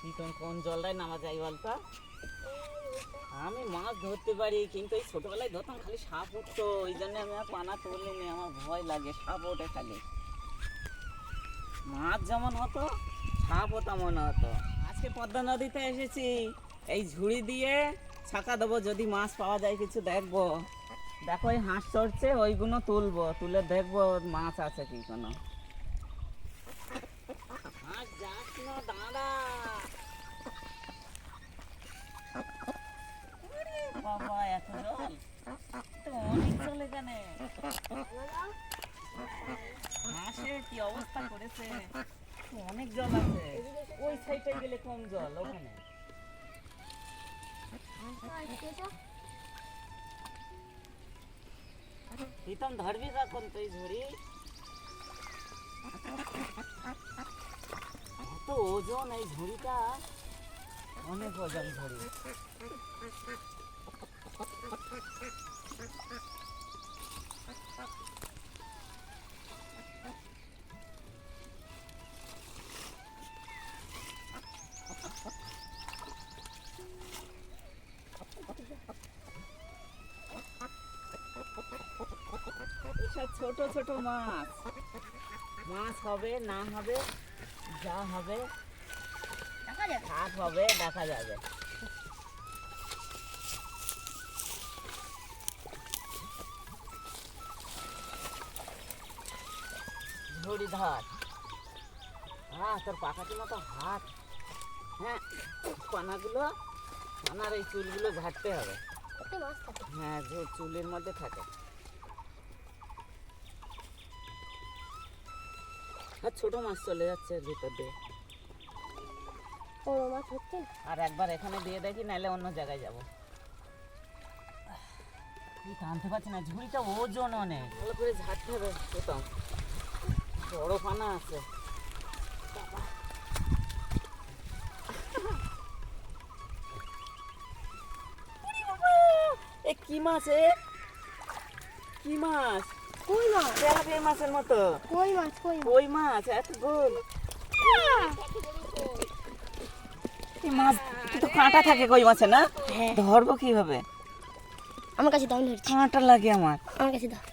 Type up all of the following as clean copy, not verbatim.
এখন কোন জলটায় নামা যায় বলতো? আমি মাছ ধরতে পারি, কিন্তু এই ছোটবেলায় ধরতাম, খালি সাপ উঠতো, ওই জন্য আমি আর পানা তুলিনি। আমার ভয় লাগে, সাপ ওঠে খালি। মাছ যেমন হতো, সাপও তেমন হতো। আজকে পদ্মা নদীতে এসেছি, এই ঝুড়ি দিয়ে ছাকা দেবো, যদি মাছ পাওয়া যায় কিছু দেখবো। দেখো এই হাঁস চড়ছে, ওইগুলো তুলবো, তুলে দেখবো মাছ আছে কি কোনো। হাঁস যাস না, দাঁড়া। বাবা এত জল, তো অনেক জল এখানে। হাঁসের কি অবস্থা করেছে, অনেক জল আছে। ওই সাইডে গেলে কম জল, ওখানে। প্রীতম ধরবি কখন তুই ঝুড়ি? এত ওজন এই ঝুড়িটা, অনেক ওজন ঝুড়ি। ছোট ছোট মাছ, মাছ হবে না হবে, যা হবে হাত হবে, দেখা যাবে। ঝুড়ি ধর। হ্যাঁ, তোর পাখাটির মতো হাত। হ্যাঁ, পানাগুলো, পানার এই চুলগুলো ঝাড়তে হবে। হ্যাঁ, চুলের মধ্যে থাকে। আর ছোট মাছ চলে যাচ্ছে এর ভিতর দিয়ে। বড় মাছ হচ্ছে। আর একবার এখানে দিয়ে দেখি, নাহলে অন্য জায়গায় যাবো। টানতে পারছি না, ঝুড়িটা ওজন অনেক, ভালো করে ঝাড়তে হবে। কোথাও বড় পানা আছে। এ কি মাছ? কি মাছ? কই মাছ? তেলাপিয়া মাছের মতো। কই মাছ? কই মাছ এত গোল। এই মাছ তো কাঁটা থাকে কই মাছে, না? ধরবো কিভাবে? আমার কাছে দাও, ধরছি। কাঁটা লাগে আমার কাছে দাও।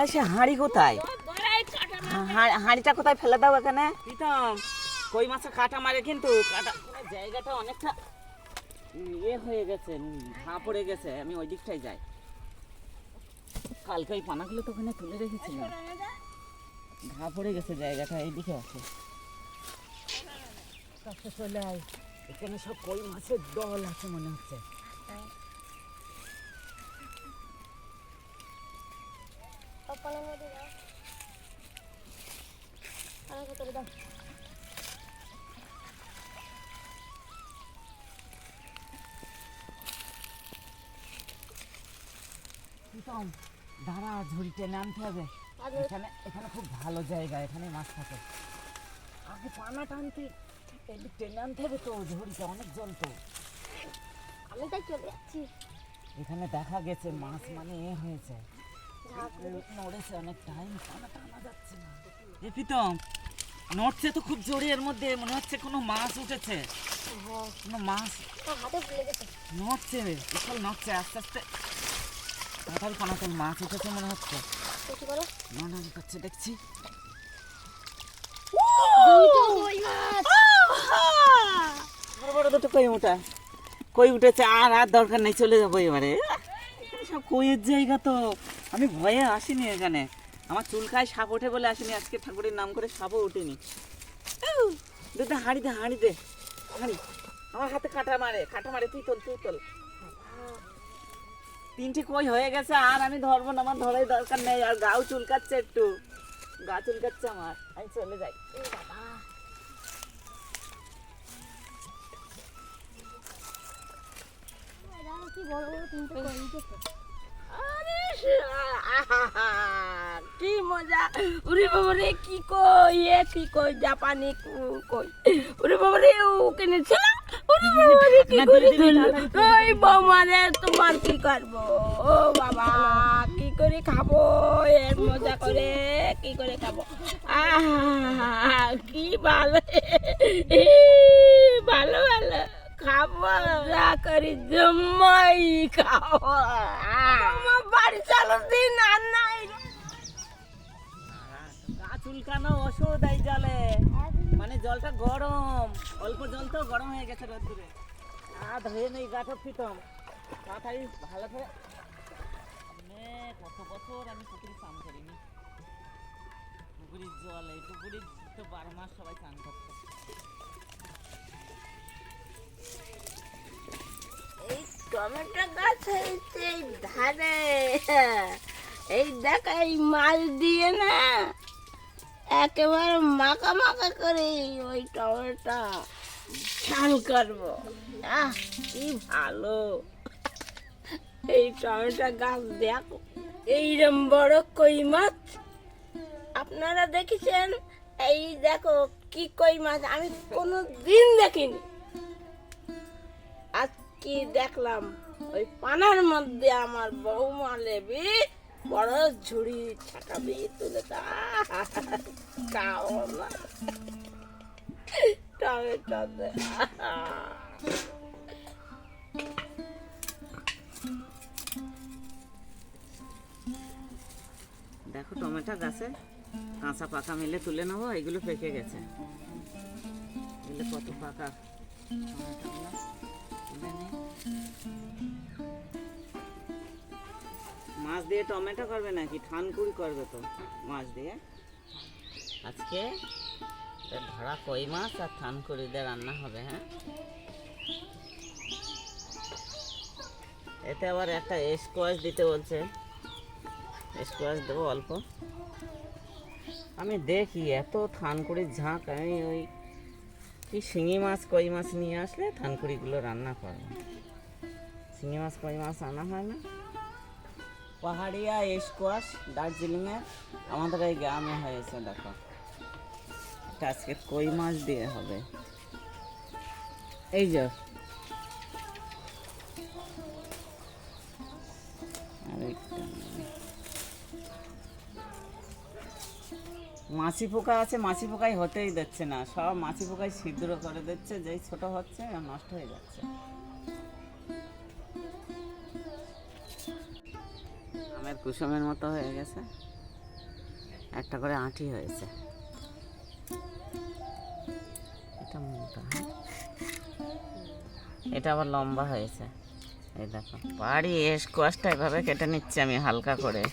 আচ্ছা, হাঁড়ি কোথায়? হাঁড়িটা কোথায় ফেলে দাও এখানে। প্রীতম, কই মাছের কাঁটা মারে, কিন্তু কাঁটা জায়গাটা অনেকটা ইয়ে হয়ে গেছে, ঘা পড়ে গেছে। আমি ওই দিকটাই যাই। কালকে ওই পানাগুলো তো ওখানে তুলে রেখেছিলাম, ঘা পড়ে গেছে জায়গাটা। এইদিকে আছে, কাছে চলে আয়। এখানে সব কই মাছের দল আছে মনে হচ্ছে। প্রীতম, দাঁড়া, ঝুড়ি টেনে আনতে হবে। এখানে এখানে খুব ভালো জায়গা, এখানে মাছ থাকে। আগে পানা টানতে এদিক টেনে আনতে হবে, তো ঝুড়িটা অনেক জল তো। আমি তাই চলে যাচ্ছি। এখানে দেখা গেছে মাছ মানে হয়েছে, নড়েছে অনেক টাইম, পানা টানা যাচ্ছে না। এ প্রীতম, নড়ছে তো খুব জোরে, এর মধ্যে মনে হচ্ছে কোনো মাছ উঠেছে। কোনো মাছ হাতে ফুলে গেছে। নড়ছে, বিশাল নড়ছে, আস্তে আস্তে। তাড়াতাড়ি পানা তোল, মাছ উঠেছে মনে হচ্ছে। নড়ানি করছে দেখছি। বড় বড় দুটো কই ওঠা, কই উঠেছে। আর আর দরকার নেই, চলে যাবো এবারে। সব কইয়ের জায়গা তো, আমি ভয়ে আসিনি এখানে। আমার চুলকায় সাপ ওঠে বলে আসিনি, আজকে ঠাকুরের নাম করে সাপও ওঠেনি। দুটো হাঁড়ি দে, হাঁড়ি দে, হাঁড়ি। আমার হাতে কাঁটা মারে, তুই তোল। তিনটে কই হয়ে গেছে, আর আমি ধরবো না, আমার ধরার দরকার নেই। আর গাও চুলকাচ্ছে, একটু গা চুলকাচ্ছে আমার, আমি চলে যাই। কি মজা! উরে বাবা রে, কি কই কি কই, জাপানি কই। উরে বাবা রে, ও কিনেছিল। উরে বাবা রে, কি করে তুললো। ওই বৌমা রে, তোমার কি করবো? ও বাবা, কি করে খাবো এর মজা করে, কি করে খাবো? কি ভালো। খাবো যা করি জমাই খাবো আমার বাড়ি চালো দিন আর নাই গা চুলকানো ওষুধ এই জলে, মানে জলটা গরম, অল্প জল তো গরম হয়ে গেছে রোদ্দুরে। ধুয়ে নেই গাঠো ফিটম তাড়াতাড়ি ভালো করে। কত বছর আমি পুকুরে স্নান করিনি, পুকুরির জল এই পুকুরির তো 12 মাস সবাই স্নান করতো। এই টমেটো গাছ হয়েছে এই ধারে, এই দেখ এই মাছ দিয়ে না একেবারে মাখা মাখা করে ওই টমেটো ঝাল করবো। কি ভালো এই টমেটো গাছ, দেখো এইরকম বড় কই মাছ আপনারা দেখেছেন? এই দেখো কি কই মাছ আমি কোনো দিন দেখিনি, আজ কি দেখলাম। ওই পানার মধ্যে আমার বৌমা লেবি বড় ঝুড়ি ছাটাবি তুলে খাও না টমেটো দে। দেখো টমেটো গাছে কাঁচা পাকা মিলে তুলে নেবো, এগুলো পেকে গেছে, এগুলো কত পাকা টমেটোগুলো তুলে নিই। মাছ দিয়ে টমেটো করবে নাকি ঠানকুড়ি করবে? তো মাছ দিয়ে আজকে ধরা কই মাছ আর ঠানকুড়ি দিয়ে রান্না হবে। হ্যাঁ, এতে আবার একটা স্কোয়াশ দিতে বলছে, স্কোয়াশ দেবো অল্প। আমি দেখি এত থানকুড়ির ঝাঁক, আমি ওই কি শিঙি মাছ কই মাছ নিয়ে আসলে থানকুড়িগুলো রান্না করবো। শিঙি মাছ কই মাছ আনা হয় না, পাহাড়িয়া স্কোয়াশ দার্জিলিংয়ে আমাদের এই গ্রামে হয়েছে। দেখো এটা আজকে কই মাছ দিয়ে হবে। এই যে মাছি পোকা আছে, মাছি পোকাই হতেই দিচ্ছে না, সব মাছি পোকাই ছিদ্র করে দিচ্ছে, যেই ছোট হচ্ছে নষ্ট হয়ে যাচ্ছে। আমের কুসুমের মতো হয়ে গেছে, একটা করে আঁটি হয়েছে। এটা মোটা, এটা আবার লম্বা হয়েছে। এই দেখো পাহাড়ি স্কোয়াশটা এভাবে কেটে নিচ্ছি আমি হালকা করে।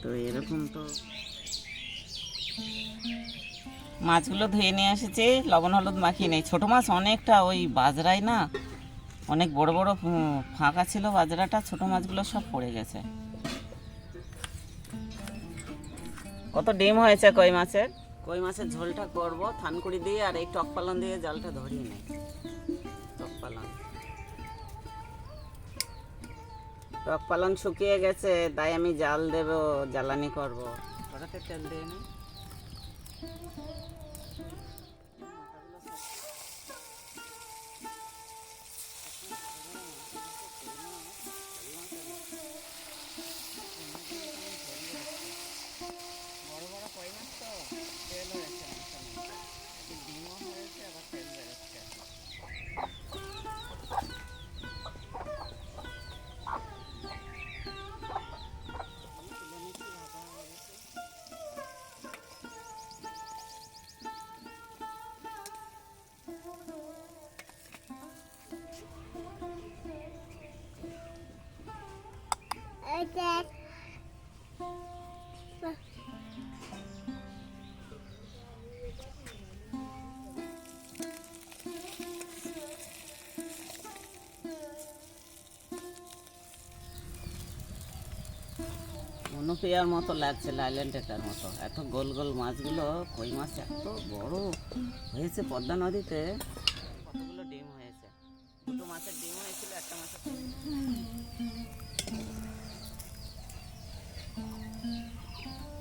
তো এরকম তো মাছগুলো ধুয়ে নিয়ে এসেছি, লবণ হলুদ মাখিয়ে নেই। ছোটো মাছ অনেকটা, ওই বাজরায় না অনেক বড় বড় ফাঁকা ছিল বাজরাটা, ছোটো মাছগুলো সব পড়ে গেছে। কত ডিম হয়েছে কই মাছের। কই মাছের ঝোলটা করব থানকুড়ি দিয়ে, আর এই টক পালন দিয়ে জালটা ধরিয়ে নেই। টক পালন শুকিয়ে গেছে, তাই আমি জাল দেব, জ্বালানি করব। কড়াতে তেল দিয়ে নেই। বড় বড় কই মাছ তো তেল হয়েছে, ডিমও হয়েছে, আবার তেল বেরোচ্ছে। মনোপিয়ার মতো লাগছে, লাইল্যান্ড টেকার মতো। এত গোল গোল মাছগুলো, কই মাছ এত বড় হয়েছে পদ্মা নদীতে। কতগুলো ডিম হয়েছে, দুটো মাছের ডিম হয়েছিল, একটা মাছের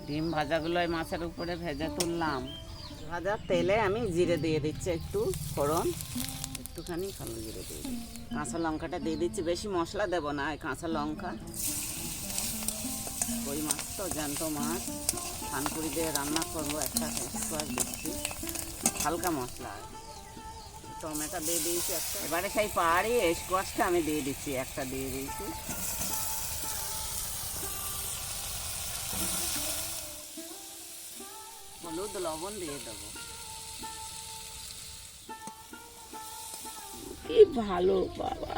ডিম ভাজাগুলো এই মাছের উপরে ভেজে তুললাম। ভাজা তেলে আমি জিরে দিয়ে দিচ্ছি, একটু ফোড়ন, একটুখানি কালো জিরে দিয়ে দিচ্ছি, কাঁচা লঙ্কাটা দিয়ে দিচ্ছি। বেশি মশলা দেবো না, এই কাঁচা লঙ্কা। কই মাছ তো জ্যান্ত মাছ, থানকুড়ি দিয়ে রান্না করবো, একটা স্কোয়াশ দিচ্ছি, হালকা মশলা। টমেটো দিয়ে দিয়েছি একটা। এবারে সেই পাহাড়ি স্কোয়াশটা আমি দিয়ে দিচ্ছি, একটা দিয়ে দিয়েছি। হলুদ লবণ দিয়ে দেবো। কি ভালো বাবা,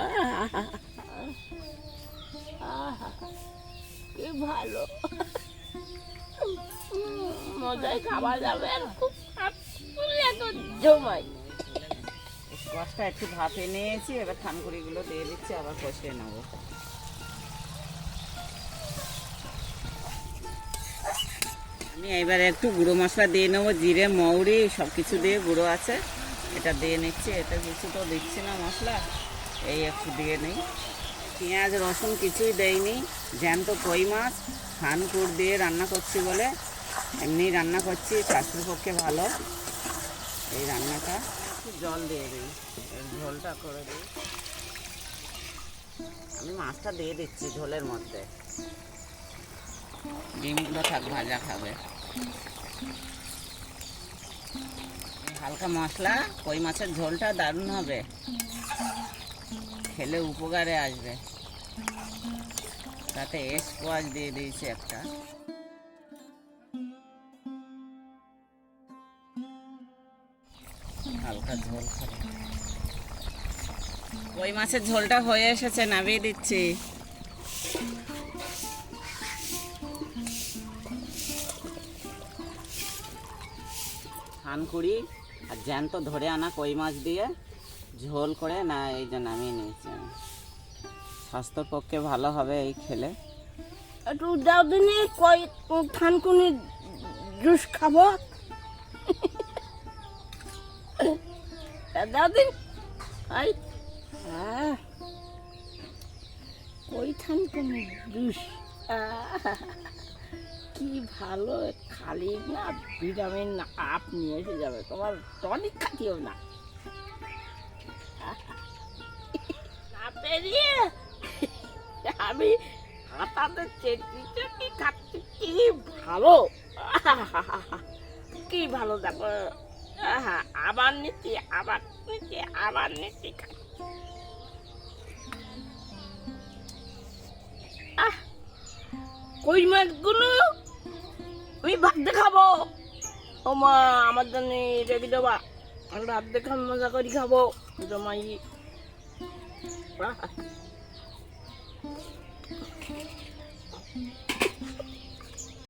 কি ভালো, মজায় খাওয়া যাবে। আর খুব জমাই স্কোয়াশটা একটু ভাপে নিয়েছি, এবার থানকুড়িগুলো দিয়ে দিচ্ছি, আবার কষিয়ে নেবো। আমি এবারে একটু গুঁড়ো মশলা দিয়ে নেবো, জিরে মৌরি সব কিছু দিয়ে গুঁড়ো আছে, এটা দিয়ে নিচ্ছি। এটা কিছু তো দিচ্ছি না মশলা, এই একটু দিয়ে নিই। পেঁয়াজ রসুন কিছুই দেয়নি, জ্যান্ত কই মাছ থানকুড় দিয়ে রান্না করছি বলে এমনি রান্না করছি, স্বাস্থ্যের পক্ষে ভালো এই রান্নাটা। একটু জল দিয়ে দিই, এর ঝোলটা করে দিই। আমি মাছটা দিয়ে দিচ্ছি ঝোলের মধ্যে, ডিমগুলো থাক ভাজা খাবে। হালকা মশলা, কই মাছের ঝোলটা দারুণ হবে, খেলে উপকারে আসবে। তাতে স্কোয়াশ দিয়ে দিয়েছি একটা। হালকা ঝোল খাবে। কই মাছের ঝোলটা হয়ে এসেছে, নামিয়ে দিচ্ছি। থানকুড়ি আর জ্যান্ত ধরে আনা কই মাছ দিয়ে ঝোল করে না, এই যে নামিয়ে নিয়েছি আমি। স্বাস্থ্যের পক্ষে ভালো হবে এই খেলে। একটু দাও দিনে কই থানকুনি জুস খাবো, দাও দিন। আই কই থানকুনি জুস, কি ভালো, খালি না ভিটামিন আপ নিয়ে এসে যাবে, তোমার টনিক খাতিও না। না পেরিয়ে আমি হাতাতে চেটি খাচ্ছি, কি ভালো, কি ভালো। দেখো আবার নিচ্ছি, আবার নিচ্ছি, আবার নিচ্ছি। কই মাছগুলো আমি ভাত খাবো, ও মা আমার জন্য রেখে দেবা, আমি ভাত দেখে মজা করে খাবো জমাই।